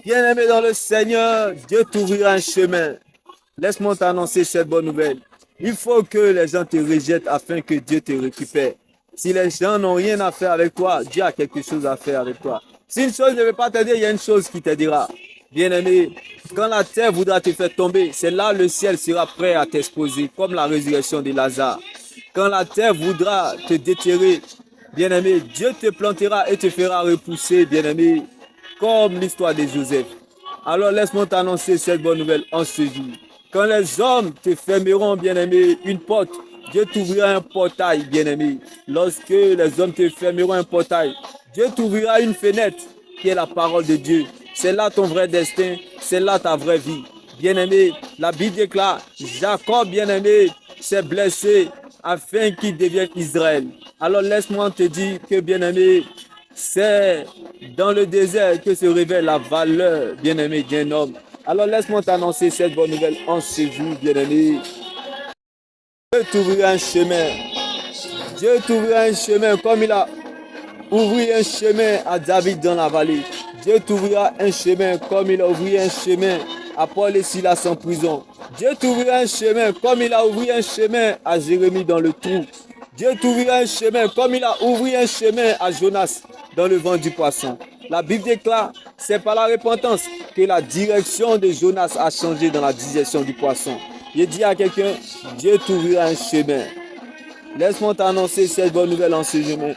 Bien-aimé dans le Seigneur, Dieu t'ouvrira un chemin. Laisse-moi t'annoncer cette bonne nouvelle. Il faut que les gens te rejettent afin que Dieu te récupère. Si les gens n'ont rien à faire avec toi, Dieu a quelque chose à faire avec toi. Si une chose ne veut pas t'aider, il y a une chose qui t'aidera. Bien-aimé, quand la terre voudra te faire tomber, c'est là le ciel sera prêt à t'exposer, comme la résurrection de Lazare. Quand la terre voudra te déterrer, bien-aimé, Dieu te plantera et te fera repousser, bien-aimé, comme l'histoire de Joseph. Alors laisse-moi t'annoncer cette bonne nouvelle en ce jour. Quand les hommes te fermeront, bien-aimé, une porte, Dieu t'ouvrira un portail, bien-aimé. Lorsque les hommes te fermeront un portail, Dieu t'ouvrira une fenêtre qui est la parole de Dieu. C'est là ton vrai destin, c'est là ta vraie vie. Bien-aimé, la Bible déclare, Jacob, bien-aimé, s'est blessé afin qu'il devienne Israël. Alors laisse-moi te dire que, bien-aimé, c'est dans le désert que se révèle la valeur, bien-aimé, d'un homme. Alors laisse-moi t'annoncer cette bonne nouvelle en ce jour, bien-aimé. Dieu t'ouvrira un chemin. Dieu t'ouvrira un chemin comme il a ouvert un chemin à David dans la vallée. Dieu t'ouvrira un chemin comme il a ouvert un chemin à Paul et Silas en prison. Dieu t'ouvrira un chemin comme il a ouvert un chemin à Jérémie dans le trou. Dieu t'ouvrira un chemin comme il a ouvert un chemin à Jonas dans le ventre du poisson. La Bible déclare, c'est par la repentance que la direction de Jonas a changé dans la digestion du poisson. Je dis à quelqu'un, Dieu t'ouvrira un chemin. Laisse-moi t'annoncer cette bonne nouvelle en ce chemin.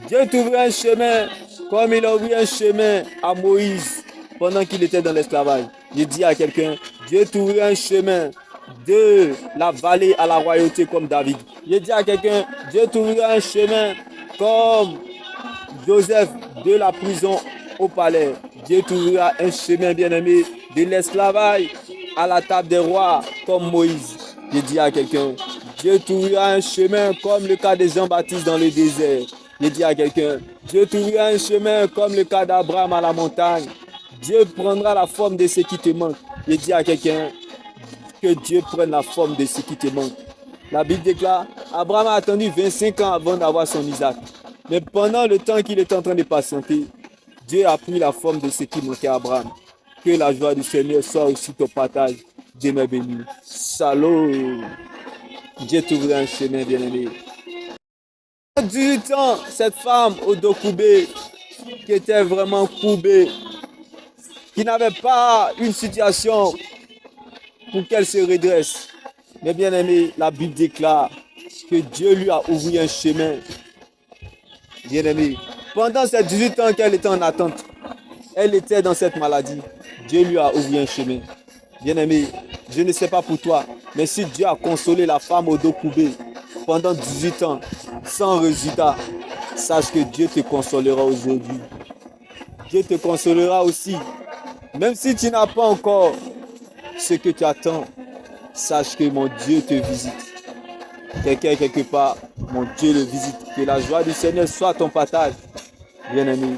Dieu t'ouvrira un chemin comme il a ouvert un chemin à Moïse pendant qu'il était dans l'esclavage. Je dis à quelqu'un, Dieu t'ouvrira un chemin de la vallée à la royauté comme David. Je dis à quelqu'un, Dieu t'ouvrira un chemin comme Joseph de la prison au palais. Dieu t'ouvrira un chemin, bien-aimé, de l'esclavage à la table des rois comme Moïse. Je dis à quelqu'un, Dieu t'ouvrira un chemin comme le cas de Jean-Baptiste dans le désert. Je dis à quelqu'un, Dieu t'ouvrira un chemin comme le cas d'Abraham à la montagne. Dieu prendra la forme de ce qui te manque. Je dis à quelqu'un que Dieu prenne la forme de ce qui te manque. La Bible déclare, Abraham a attendu 25 ans avant d'avoir son Isaac. Mais pendant le temps qu'il était en train de patienter, Dieu a pris la forme de ce qui manquait à Abraham. Que la joie du Seigneur soit aussi ton partage. Dieu m'est béni. Salaud. Dieu t'ouvre un chemin, bien-aimé. Pendant 18 ans, cette femme au dos courbé, qui était vraiment courbée, qui n'avait pas une situation pour qu'elle se redresse. Mais bien aimé, la Bible déclare que Dieu lui a ouvert un chemin. Bien aimé, pendant ces 18 ans qu'elle était en attente, elle était dans cette maladie. Dieu lui a ouvert un chemin. Bien aimé, je ne sais pas pour toi, mais si Dieu a consolé la femme au dos courbé pendant 18 ans, sans résultat, sache que Dieu te consolera aujourd'hui. Dieu te consolera aussi. Même si tu n'as pas encore ce que tu attends, sache que mon Dieu te visite. Quelqu'un quelque part, mon Dieu le visite. Que la joie du Seigneur soit ton partage, bien-aimé.